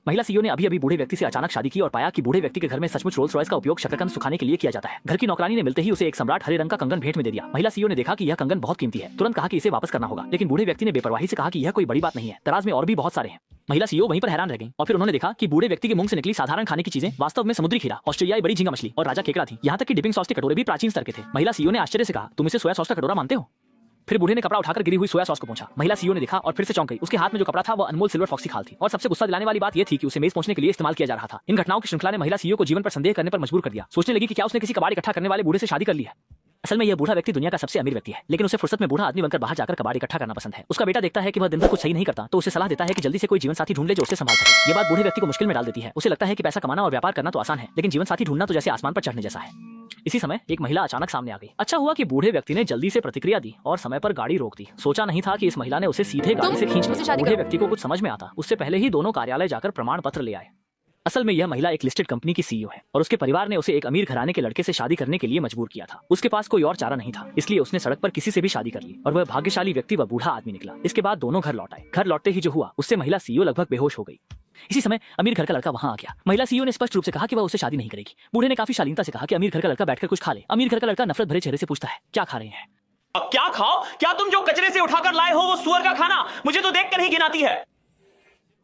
महिला सीईओ ने अभी अभी बूढ़े व्यक्ति से अचानक शादी की और पाया कि बूढ़े व्यक्ति के घर में सचमुच रोल्स रॉयस का उपयोग शकरकंद सुखाने के लिए किया जाता है। घर की नौकरानी ने मिलते ही उसे एक सम्राट हरे रंग का कंगन भेंट में दे दिया। महिला सीईओ ने देखा कि यह कंगन बहुत कीमती है, तुरंत कहा कि इसे वापस करना होगा, लेकिन बूढ़े व्यक्ति ने बेपरवाही से कहा कि यह कोई बड़ी बात नहीं है, दराज में और भी बहुत सारे हैं। महिला सीईओ वहीं पर हैरान रह गई और फिर उन्होंने देखा कि बूढ़े व्यक्ति के मुंह से निकली साधारण खाने की चीजें वास्तव में समुद्री खीरा, ऑस्ट्रेलियाई बड़ी झींगा मछली और राजा केकड़ा थी। यहाँ तक कि डिपिंग सॉस के कटोरे भी प्राचीन स्तर के थे। महिला सीईओ ने आश्चर्य से कहा, तुम इसे सोया सॉस का कटोरा मानते हो? फिर बूढ़े ने कपड़ा उठाकर गिरी हुई सोया सॉस को पहुंचा। महिला सीईओ ने देखा और फिर से चौंक गई। उसके हाथ में जो कपड़ा था वह अनमोल सिल्वर फॉक्सी खाल थी और सबसे गुस्सा दिलाने वाली बात यह थी कि उसे मेज पहुंचने के लिए इस्तेमाल किया जा रहा था। इन घटनाओं की श्रृंखला ने महिला सीईओ को जीवन पर संदेह करने पर मजबूर कर दिया। सोचने लगी कि क्या उसने किसी कबाड़ इकट्ठा करने वाले बूढ़े से शादी कर ली है। असल में यह बूढ़ा व्यक्ति दुनिया का सबसे अमीर व्यक्ति है, लेकिन उसे फुर्सत में बूढ़ा आदमी बनकर बाहर जाकर कबाड़ इकट्ठा करना पसंद है। उसका बेटा देखता है कि वह दिन भर कुछ सही नहीं करता तो उसे सलाह देता है कि जल्दी से कोई जीवन साथी ढूंढ ले जो उसे संभाल सके। ये बात बूढ़े व्यक्ति को मुश्किल में डाल देती है। उसे लगता है कि पैसा कमाना और व्यापार करना तो आसान है, लेकिन जीवन साथी ढूंढना तो जैसे आसमान पर चढ़ने जैसा है। इसी समय एक महिला अचानक सामने आ गई। अच्छा हुआ कि बूढ़े व्यक्ति ने जल्दी से प्रतिक्रिया दी और समय पर गाड़ी रोक दी। सोचा नहीं था कि इस महिला ने उसे सीधे गाड़ी से खींच लिया। बूढ़े व्यक्ति को कुछ समझ में आता उससे पहले ही दोनों कार्यालय जाकर प्रमाण पत्र ले आए। असल में यह महिला एक लिस्टेड कंपनी की सीईओ है और उसके परिवार ने उसे एक अमीर घराने के लड़के से शादी करने के लिए मजबूर किया था। उसके पास कोई और चारा नहीं था, इसलिए उसने सड़क पर किसी से भी शादी कर ली और वह भाग्यशाली व्यक्ति व बूढ़ा आदमी निकला। इसके बाद दोनों घर लौट आए। घर लौटते ही जो हुआ उससे महिला सीईओ लगभग बेहोश हो गई। इसी समय अमीर घर का लड़का वहां आ गया। महिला सीईओ ने स्पष्ट रूप से कहा कि वह उससे शादी नहीं करेगी। बूढ़े ने काफी शालीनता से कहा कि अमीर घर का लड़का बैठकर कुछ खा ले। अमीर घर का लड़का नफरत भरे चेहरे से पूछता है, क्या खा रहे हैं? क्या खाओ? क्या तुम जो कचरे से उठाकर लाए हो वो सुअर का खाना? मुझे तो देखकर ही घिनाती है।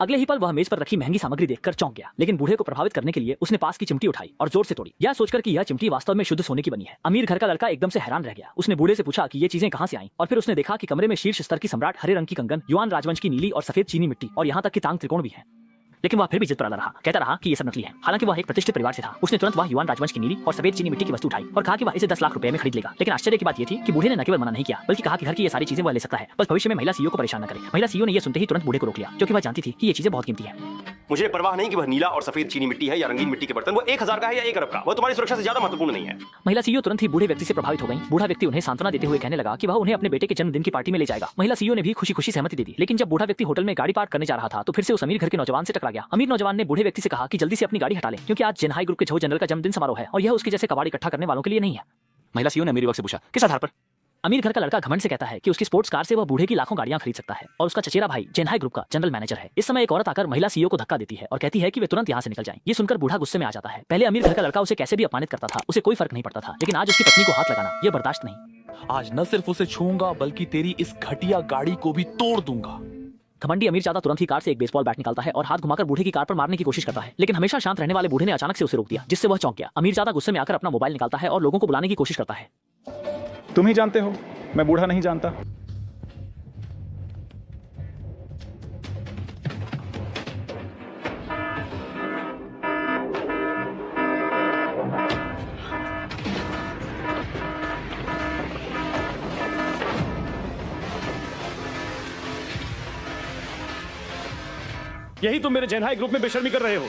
अगले ही पल वह मेज पर रखी महंगी सामग्री देखकर चौंक गया, लेकिन बूढ़े को प्रभावित करने के लिए उसने पास की चिमटी उठाई और जोर से तोड़ी, यह सोचकर कि यह चिमटी वास्तव में शुद्ध सोने की बनी है। अमीर घर का लड़का एकदम से हैरान रह गया। उसने बूढ़े से पूछा कि ये चीजें कहां से आईं और फिर उसने देखा कि कमरे में शीर्ष स्तर की सम्राट हरे रंग की कंगन, युआन राजवंश की नीली और सफेद चीनी मिट्टी और यहाँ तक कि तांग त्रिकोण भी है। लेकिन वह फिर भी जिद पर अड़ा रहा, कहता रहा कि ये सब नकली है। हालांकि वह एक प्रतिष्ठित परिवार से था। उसने तुरंत वह युआन राजवंश की नीली और सफेद चीनी मिट्टी की वस्तु उठाई और कहा कि वह इसे 10 लाख रुपए में खरीद लेगा। लेकिन आश्चर्य की बात यह थी कि बूढ़े ने न केवल मना नहीं किया बल्कि कहा कि घर की ये सारी चीजें वह ले सकता है, बस भविष्य में महिला सीईओ को परेशान न करे। महिला सीईओ ने यह सुनते ही तुरंत बूढ़े को रोक लिया, क्योंकि वह जानती थी कि ये चीजें बहुत कीमती है। मुझे परवाह नहीं कि वह नीला और सफेद चीनी मिट्टी है या रंगीन मिट्टी के बर्तन, वो 1000 का है या 1 अरब का, वो तुम्हारी सुरक्षा से ज्यादा महत्वपूर्ण नहीं है। महिला सीईओ तुरंत ही बूढ़े व्यक्ति से प्रभावित हो गई। बूढ़ा व्यक्ति उन्हें सांत्वना देते हुए कहने लगा कि वह उन्हें अपने बेटे के जन्मदिन की पार्टी में ले जाएगा। महिला सीईओ ने भी खुशी खुशी सहमति दे दी। लेकिन जब बूढ़ा व्यक्ति होटल में गाड़ी पार्क करने जा रहा था तो फिर से उस अमीर घर के नौजवान से टकरा गया। अमीर नौजवान ने बूढ़े व्यक्ति से कहा कि जल्दी से अपनी गाड़ी हटा ले, क्योंकि आज जेनहाई ग्रुप के झो जनरल का जन्मदिन समारोह है और यह उसके जैसे कबाड़ इकट्ठा करने वालों के लिए नहीं है। महिला सीईओ ने अमीर युवक से पूछा, किस आधार पर? अमीर घर का लड़का घमंड से कहता है कि उसकी स्पोर्ट्स कार से वह बूढ़े की लाखों गाड़ियां खरीद सकता है और उसका चचेरा भाई जेनहाई ग्रुप का जनरल मैनेजर है। इस समय एक औरत आकर महिला सीईओ को धक्का देती है और कहती है कि वे तुरंत यहाँ से निकल जाएं। ये सुनकर बूढ़ा गुस्से में आ जाता है। पहले अमीर घर का लड़का उसे कैसे भी अपमानित करता था, उसे कोई फर्क नहीं पड़ता था, लेकिन आज उसकी पत्नी को हाथ लगाना यह बर्दाश्त नहीं। आज न सिर्फ उसे छूऊंगा बल्कि तेरी इस घटिया गाड़ी को भी तोड़ दूंगा। घमंडी अमीर ज्यादा तुरंत ही कार से एक बेसबॉल बैट निकालता है और हाथ घुमाकर बूढ़े की कार पर मारने की कोशिश करता है, लेकिन हमेशा शांत रहने वाले बूढ़े ने अचानक से उसे रोक दिया, जिससे वह चौंक गया। अमीर ज्यादा गुस्से में आकर अपना मोबाइल निकालता है और लोगों को बुलाने की कोशिश करता है। तुम ही जानते हो, मैं बूढ़ा नहीं जानता। यही तुम मेरे जेनहाई ग्रुप में बेशर्मी कर रहे हो।